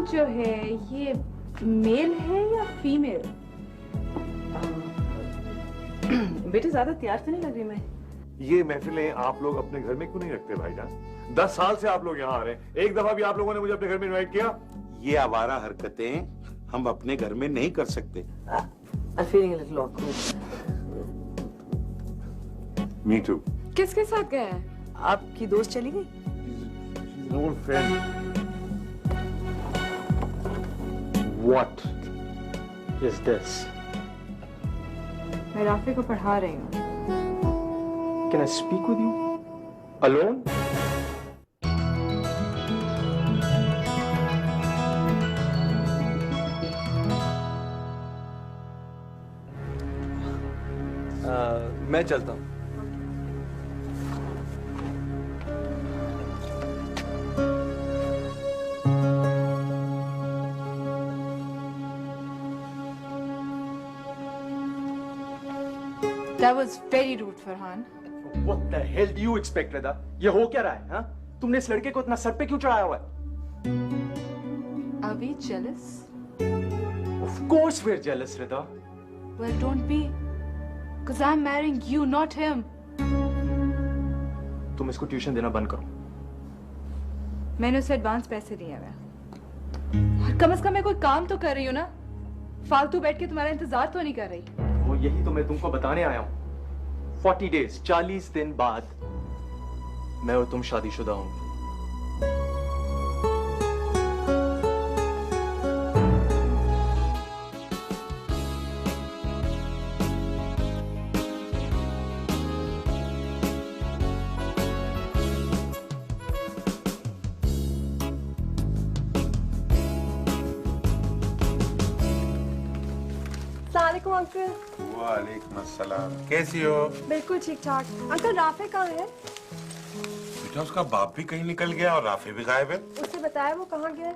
जो है ये मेल है या फीमेल? बेटे ज्यादा तैयार तो नहीं लग रही मैं। ये महफिलें आप लोग अपने घर में क्यों नहीं रखते भाईजान? 10 साल से आप लोग यहाँ आ रहे हैं, एक दफा भी आप लोगों ने मुझे अपने घर में इनवाइट किया? ये आवारा हरकतें हम अपने घर में नहीं कर सकते। I'm feeling a little awkward. Me too. किसके साथ गया है? आपकी दोस्त चली गई? She's an old friend. What is this? मैं राफे को पढ़ा रही हूँ। Can I speak with you alone? मैं चलता हूँ। That was very rude, Farhan. What the hell do you expect, Rida? ये हो क्या रहा है? हाँ? तुमने इस लड़के को इतना सर पे क्यों चढ़ाया हुआ है? Are we jealous? Of course we're jealous, Rida. Well, don't be. Because I'm marrying you, not him. तुम इसको ट्यूशन देना बंद करो। मैंने उसे एडवांस पैसे दिए हैं। और कम से कम मैं कोई काम तो कर रही हूँ ना। फालतू बैठ के तुम्हारा इंतजार तो नहीं कर रही। वो यही तो मैं तुमको बताने आया हूँ। 40 days, 40 दिन बाद मैं और तुम शादीशुदा होंगे। अंकल। वालेकुम अस्सलाम। कैसी हो? बिल्कुल ठीक ठाक। अंकल राफे कहाँ है? बेटा उसका बाप भी कहीं निकल गया और राफे भी गायब है। उससे बताया वो कहाँ गया?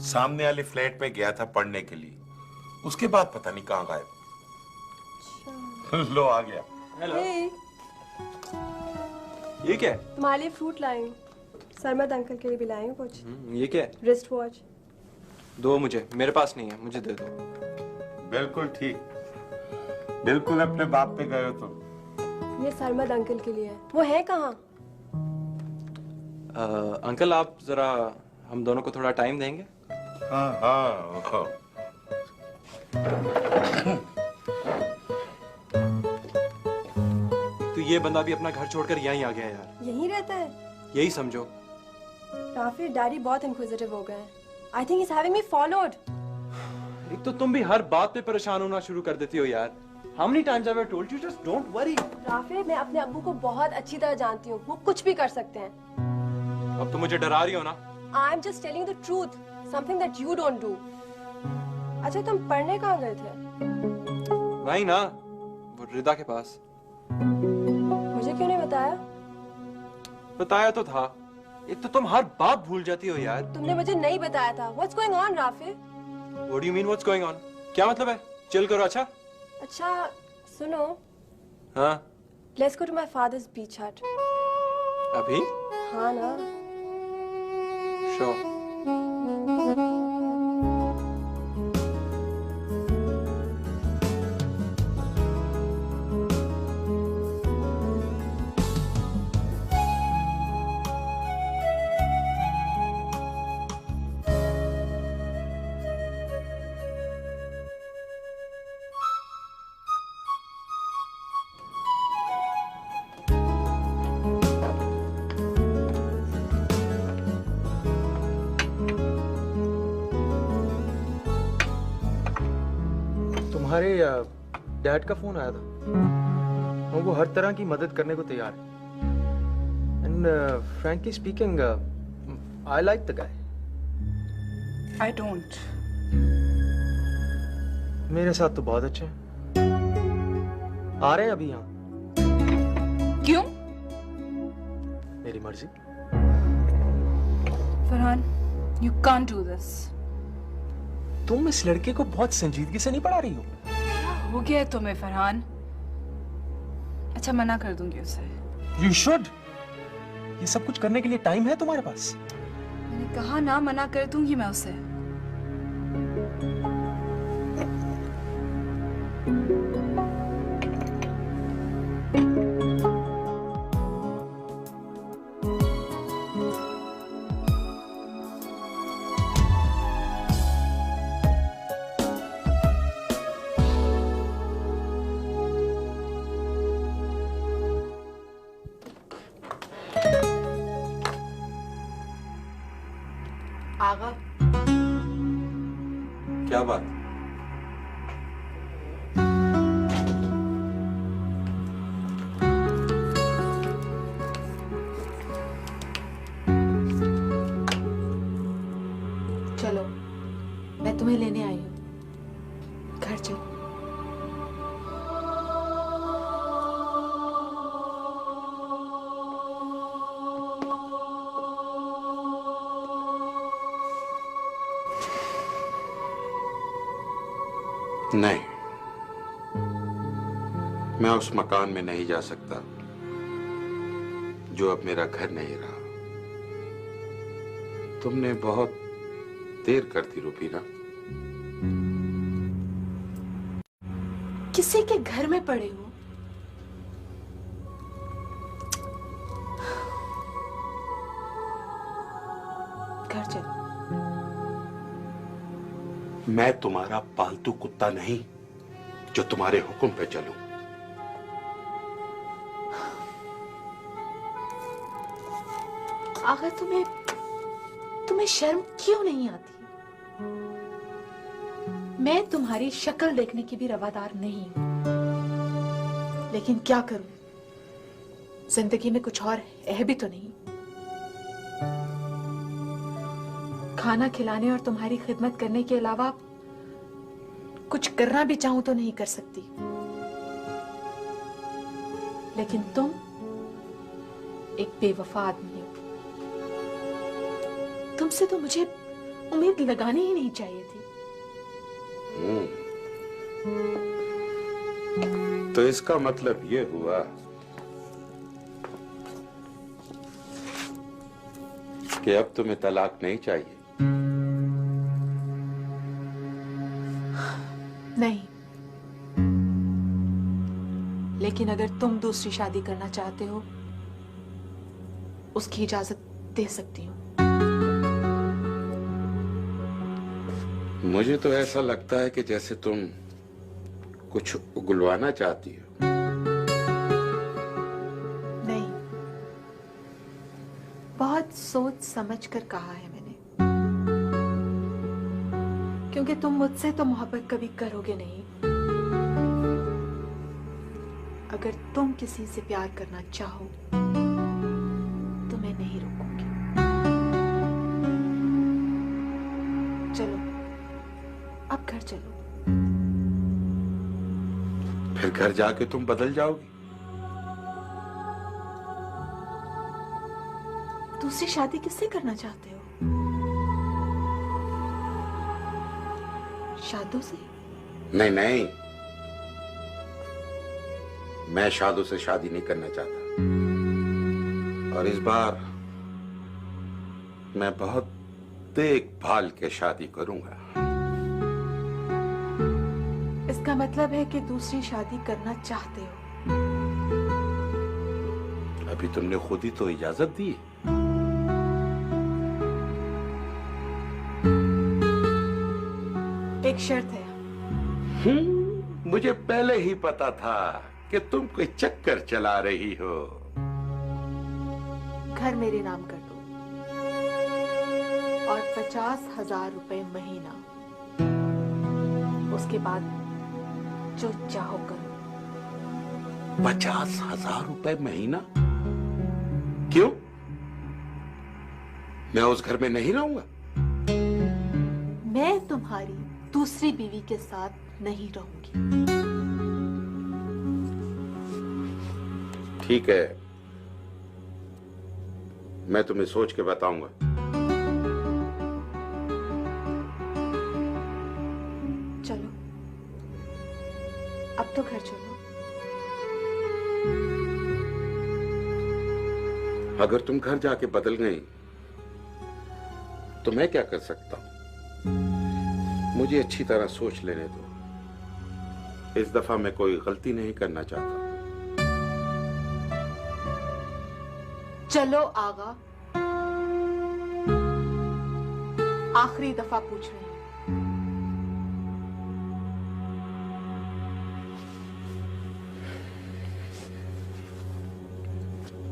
सामने वाले फ्लैट में गया था पढ़ने के लिए, उसके बाद पता नहीं कहाँ गायब। लो आ गया। हेलो। hey. ये क्या है? तुम्हारे लिए फ्रूट लाई हूँ। सरमद अंकल के लिए भी लाई हूँ कुछ। ये क्या है? Wrist watch. दो मुझे, मेरे पास नहीं है, मुझे दे दो। बिल्कुल ठीक, बिल्कुल अपने बाप पे गए हो तुम। ये सरमद अंकल के लिए है। वो है कहाँ? अंकल आप जरा हम दोनों को थोड़ा टाइम देंगे? हाँ हाँ। तो ये बंदा भी अपना घर छोड़कर यहीं आ गया यार। यहीं रहता है? यही समझो। राफी डैडी बहुत इंक्विजिटिव हो गए हैं। I think he's having me followed. एक तो तुम भी हर बात पे परेशान होना शुरू कर देती हो यार। How many times have I told you just don't worry? Rafe मैं अपने अब्बू को बहुत अच्छी तरह जानती हूँ। वो कुछ भी कर सकते हैं। अब तो मुझे डरा रही हो ना? I'm just telling the truth, something that you don't do. अच्छा तुम पढ़ने कहाँ गए थे? वहीं ना, वो रिदा के पास। मुझे क्यों नहीं बताया? बताया तो था। एक तो तुम हर बात भूल जाती हो यार। तुमने मुझे नहीं बताया था। What's going on, Rafe? What do you mean what's going on? क्या मतलब है? चिल करो अच्छा? अच्छा सुनो। हाँ? Let's go to my father's beach hut. अभी? हाँ ना? Sure. तुम्हारे डैड का फोन आया था और वो हर तरह की मदद करने को तैयार है। And frankly speaking I like the guy. I don't. मेरे साथ तो बहुत अच्छे हैं। आ रहे हैं अभी यहाँ। क्यों? मेरी मर्जी। Farhan, you can't do this. तुम इस लड़के को बहुत संजीदगी से नहीं पढ़ा रही हो। हो गया है तुम्हें फरहान। अच्छा, मना कर दूंगी उसे। You should. ये सब कुछ करने के लिए टाइम है तुम्हारे पास। मैंने कहा ना, मना कर दूंगी मैं उसे। आगा, क्या बात? चलो मैं तुम्हें लेने आई हूँ। घर चलो। नहीं, मैं उस मकान में नहीं जा सकता जो अब मेरा घर नहीं रहा। तुमने बहुत देर कर दी रूबीना। किसी के घर में पड़े हो? घर चलो। मैं तुम्हारा पालतू कुत्ता नहीं जो तुम्हारे हुक्म पे चलूं। आगा, तुम्हें शर्म क्यों नहीं आती? मैं तुम्हारी शक्ल देखने की भी रवादार नहीं हूं, लेकिन क्या करूं, जिंदगी में कुछ और है भी तो नहीं। खाना खिलाने और तुम्हारी खिदमत करने के अलावा कुछ करना भी चाहूं तो नहीं कर सकती। लेकिन तुम एक बेवफा आदमी हो। तुमसे तो मुझे उम्मीद लगानी ही नहीं चाहिए थी। तो इसका मतलब ये हुआ कि अब तुम्हें तलाक नहीं चाहिए। नहीं, लेकिन अगर तुम दूसरी शादी करना चाहते हो, उसकी इजाजत दे सकती हूँ। मुझे तो ऐसा लगता है कि जैसे तुम कुछ उगलवाना चाहती हो। नहीं, बहुत सोच समझ कर कहा है मैंने, क्योंकि तुम मुझसे तो मोहब्बत कभी करोगे नहीं। अगर तुम किसी से प्यार करना चाहो तो मैं नहीं रोकूंगी। चलो, अब घर चलो। फिर घर जाके तुम बदल जाओगी। दूसरी शादी किससे करना चाहते हो? शादू से? नहीं नहीं, मैं शादू से शादी नहीं करना चाहता। और इस बार मैं बहुत देखभाल के शादी करूंगा। इसका मतलब है कि दूसरी शादी करना चाहते हो? अभी तुमने खुद ही तो इजाजत दी। एक शर्त है। मुझे पहले ही पता था कि तुम कोई चक्कर चला रही हो। घर मेरे नाम कर दो और 50,000 रुपए महीना। उसके बाद जो चाहो करो। 50,000 रुपए महीना? क्यों? मैं उस घर में नहीं रहूंगा। मैं तुम्हारी दूसरी बीवी के साथ नहीं रहूंगी। ठीक है, मैं तुम्हें सोच के बताऊंगा। चलो, अब तो घर चलो। अगर तुम घर जाके बदल गई तो मैं क्या कर सकता हूं? मुझे अच्छी तरह सोच लेने दो। इस दफा मैं कोई गलती नहीं करना चाहता। चलो आगा, आखिरी दफा पूछ रही हूं।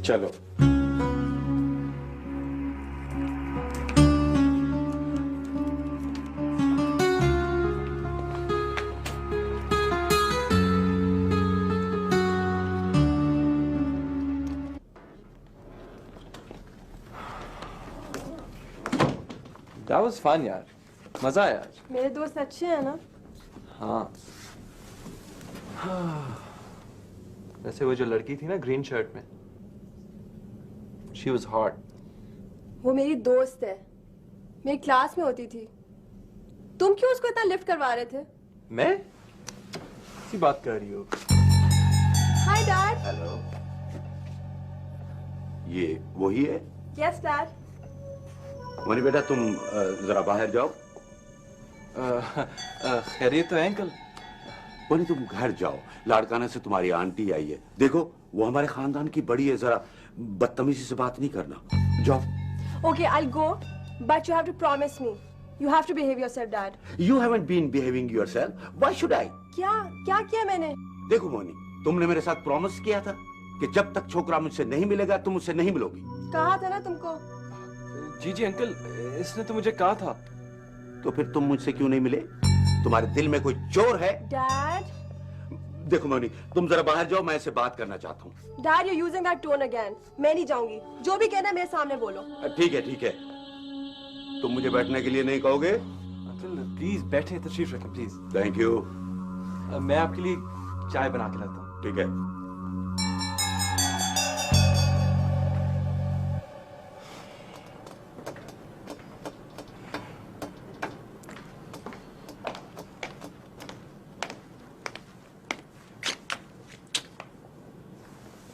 चलो। That was fun यार, मजा आया आज। मेरे दोस्त अच्छे हैं ना? हाँ। वैसे वो जो लड़की थी ना ग्रीन शर्ट में, she was hot। वो मेरी दोस्त है, मेरी क्लास में होती थी। तुम क्यों उसको इतना लिफ्ट करवा रहे थे? मैं? किसी बात कर रही हो? Hi dad. हेलो, ये वही है? Yes dad. मनी बेटा, तुम जरा बाहर जाओ। खैरियत है अंकल? मनी, तुम घर जाओ, लाड़काना से तुम्हारी आंटी आई है। देखो, वो हमारे खानदान की बड़ी है, जरा बदतमीजी से बात नहीं करना। जाओ। Okay, I'll go, but you have to promise me. You have to behave yourself, Dad. You haven't been behaving yourself. Why should I? क्या किया मैंने? देखो मोनी, तुमने मेरे साथ प्रॉमिस किया था कि जब तक छोकरा मुझसे नहीं मिलेगा तुम मुझसे नहीं मिलोगी। कहा था ना तुमको। जी अंकल, इसने तो मुझे कहा था। तो फिर तुम मुझसे क्यों नहीं मिले? तुम्हारे दिल में कोई चोर है? Dad. देखो मोनी, तुम जरा बाहर जाओ, मैं इससे बात करना चाहता हूँ। Dad, you're using that tone again. मैं नहीं जाऊंगी। जो भी कहना है मेरे सामने बोलो। ठीक है, ठीक है। तुम मुझे बैठने के लिए नहीं कहोगे? अंकल प्लीज बैठे, तशरीफ रखें प्लीज। Thank you. मैं आपके लिए चाय बना के लाता हूँ। ठीक है।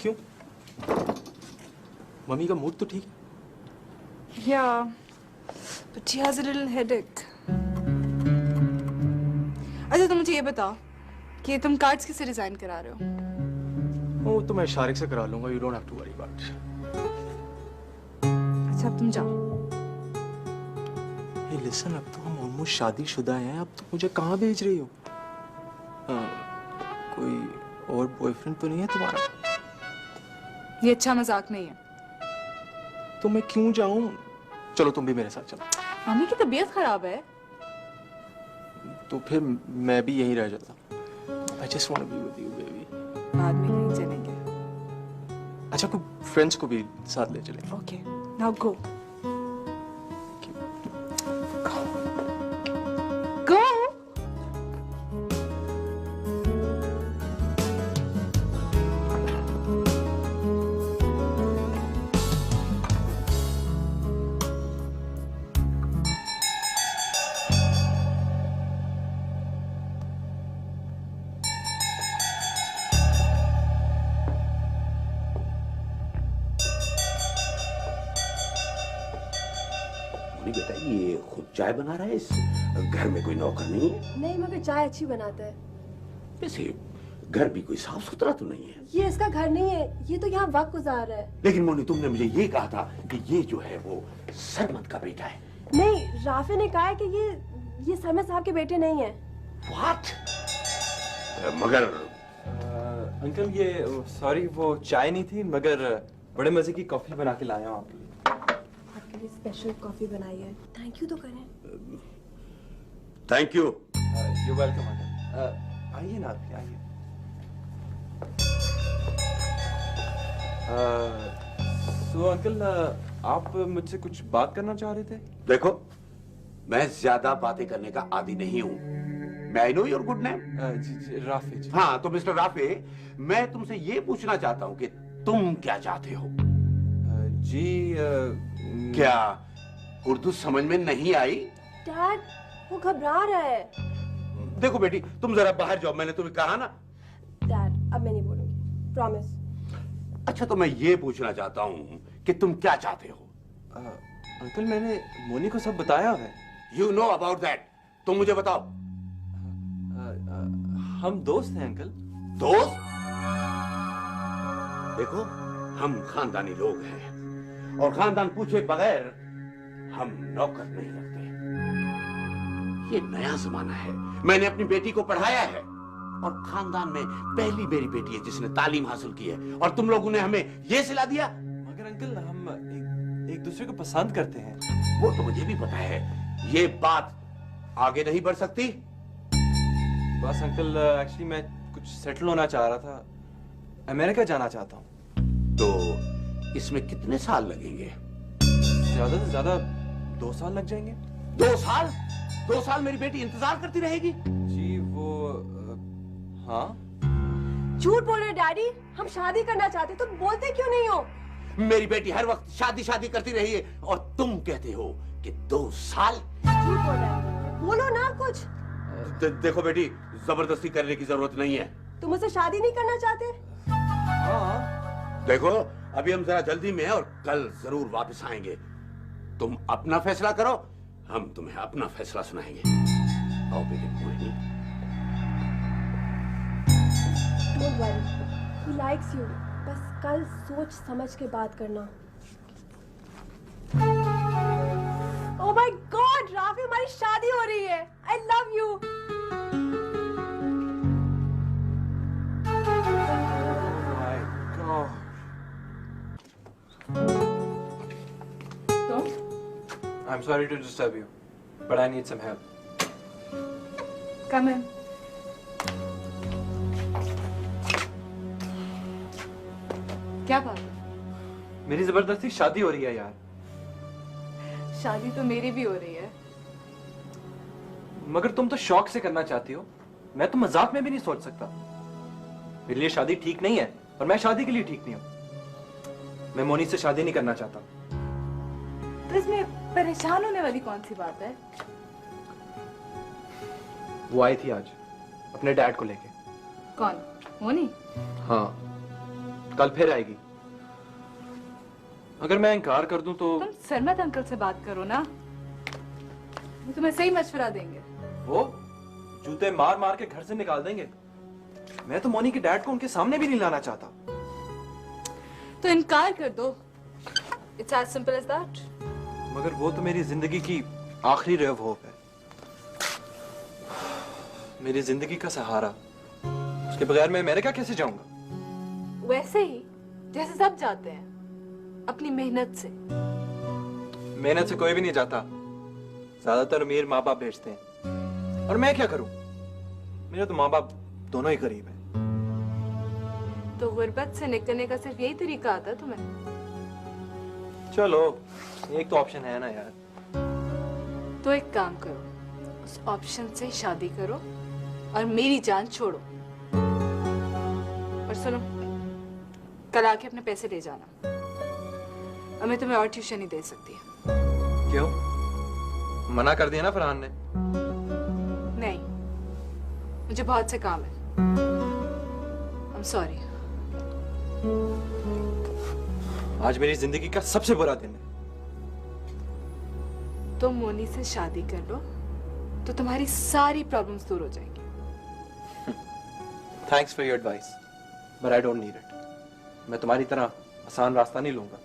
क्यों? मम्मी का मूड तो ठीक है? Yeah, but she has a little headache. अच्छा तुम मुझे ये बताओ कि तुम कार्ड्स किससे डिजाइन करा रहे हो? वो तो मैं शारिक से करा लूंगा, you don't have to worry about it। अच्छा अब तुम जाओ। Hey listen, अब तो हम ऑलमोस्ट शादीशुदा हैं, अब तो मुझे कहाँ भेज रही हो? कोई और बॉयफ्रेंड तो नहीं है तुम्हारा? ये अच्छा मजाक नहीं है। तो मैं क्यों जाऊं? चलो तुम भी मेरे साथ चलो। मम्मी की तबीयत खराब है। तो फिर मैं भी यहीं रह जाता। I just want to be with you, baby। बाद में कहीं चलेंगे। अच्छा, कोई फ्रेंड्स को भी साथ ले चलेंगे। Okay, now go. Go. बेटा, ये खुद चाय बना रहा है? इस घर में कोई नौकर नहीं है? नहीं, मगर चाय अच्छी बनाता है। वैसे घर भी कोई साफ सुथरा तो नहीं है। ये इसका घर नहीं है, ये तो यहाँ वक्त गुजार रहा है। लेकिन मोनी, तुमने मुझे ये कहा था कि ये जो है वो सरमद का बेटा है। नहीं, राफे ने कहा है कि ये सरमद साहब के बेटे नहीं है। What? मगर अंकल ये सॉरी, वो चाय नहीं थी, मगर बड़े मजे की कॉफी बना के लाया हूँ आपके लिए। आपके लिए स्पेशल कॉफी बनाई है। थैंक यू तो करें। Thank you. You welcome uncle. आइए ना, आप आइए। सो अंकल, आप मुझसे कुछ बात करना चाह रहे थे? देखो, मैं ज्यादा बातें करने का आदी नहीं हूं। मैं I know your good name. जी, राफे जी। हाँ, तो मिस्टर राफे, मैं तुमसे ये पूछना चाहता हूं कि तुम क्या चाहते हो? जी क्या उर्दू समझ में नहीं आई? डैड, वो घबरा रहा है। देखो बेटी, तुम जरा बाहर जाओ, मैंने तुम्हें कहा ना। डैड, अब मैं नहीं बोलूंगी, प्रॉमिस। अच्छा, तो मैं ये पूछना चाहता हूं कि तुम क्या चाहते हो? अंकल, मैंने मोनी को सब बताया है। You know about that. तुम मुझे बताओ। हम दोस्त हैं अंकल। दोस्त? देखो, हम खानदानी लोग हैं और खानदान पूछे बगैर हम नौकर नहीं रखते। ये नया जमाना है। मैंने अपनी बेटी को पढ़ाया है और खानदान में पहली मेरी बेटी है जिसने तालीम हासिल की है, और तुम लोगों ने हमें ये सिला दिया। मगर अंकल, हम एक दूसरे को पसंद करते हैं। वो तो मुझे भी पता है। ये बात आगे नहीं बढ़ सकती। बस अंकल, एक्चुअली मैं कुछ सेटल होना चाह रहा था। अमेरिका जाना चाहता हूँ। तो इसमें कितने साल लगेंगे? ज्यादा से ज्यादा 2 साल लग जाएंगे। 2 साल? 2 साल मेरी बेटी इंतजार करती रहेगी? जी, वो हाँ। झूठ बोल रहे हो डैडी, हम शादी करना चाहते, तुम बोलते क्यों नहीं हो? मेरी बेटी हर वक्त शादी शादी करती रही है और तुम कहते हो कि 2 साल? झूठ बोल रहे हो, बोलो ना कुछ। देखो बेटी, जबरदस्ती करने की जरूरत नहीं है। तुम मुझसे शादी नहीं करना चाहते? हाँ। देखो, अभी हम जरा जल्दी में हैं और कल जरूर वापस आएंगे। तुम अपना फैसला करो, हम तुम्हें अपना फैसला सुनाएंगे। आओ बेटी, Mohini. Don't worry, he likes you. बस कल सोच समझ के बात करना। Oh my God, राफी, हमारी शादी हो रही है। I love you. My God. तो I'm sorry to disturb you, but I need some help. कम है। क्या बात है? मेरी जबरदस्ती शादी हो रही है यार। शादी तो मेरी भी हो रही है। मगर तुम तो शौक से करना चाहती हो। मैं तो मजाक में भी नहीं सोच सकता। मेरे लिए शादी ठीक नहीं है और मैं शादी के लिए ठीक नहीं हूं। मैं मोनी से शादी नहीं करना चाहता। तो इसमें परेशान होने वाली कौन सी बात है? वो आई थी आज अपने डैड को लेके। कौन? मोनी? हाँ, कल फिर आएगी। अगर मैं इनकार कर दूं तो तुम सरमत अंकल से बात करो ना, वो तुम्हें सही मशवरा देंगे। वो जूते मार मार के घर से निकाल देंगे। मैं तो मोनी के डैड को उनके सामने भी नहीं लाना चाहता। तो इनकार कर दो। It's as simple as that. मगर वो तो मेरी जिंदगी की आखिरी रे ऑफ होप है। मेरी जिंदगी का सहारा। उसके बगैर मैं अमेरिका कैसे जाऊंगा? वैसे ही जैसे सब जाते हैं, अपनी मेहनत से। मेहनत से कोई भी नहीं जाता। ज्यादातर अमीर माँ बाप भेजते हैं। और मैं क्या करूं? मेरे तो माँ बाप दोनों ही गरीब हैं। तो गुर्बत से निकलने का सिर्फ यही तरीका आता है तुम्हें? चलो, एक तो ऑप्शन है ना यार। तो एक काम करो, उस ऑप्शन से शादी करो और मेरी जान छोड़ो। और सुनो, कल आके अपने पैसे ले जाना। और मैं तुम्हें और ट्यूशन नहीं दे सकती। क्यों? मना कर दिया ना फरहान ने। नहीं, मुझे बहुत से काम है। I am sorry. आज मेरी जिंदगी का सबसे बुरा दिन है। तुम मोनी से शादी कर लो तो तुम्हारी सारी प्रॉब्लम्स दूर हो जाएंगी। Thanks for your advice, but I don't need it. मैं तुम्हारी तरह आसान रास्ता नहीं लूंगा।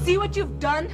See what you've done?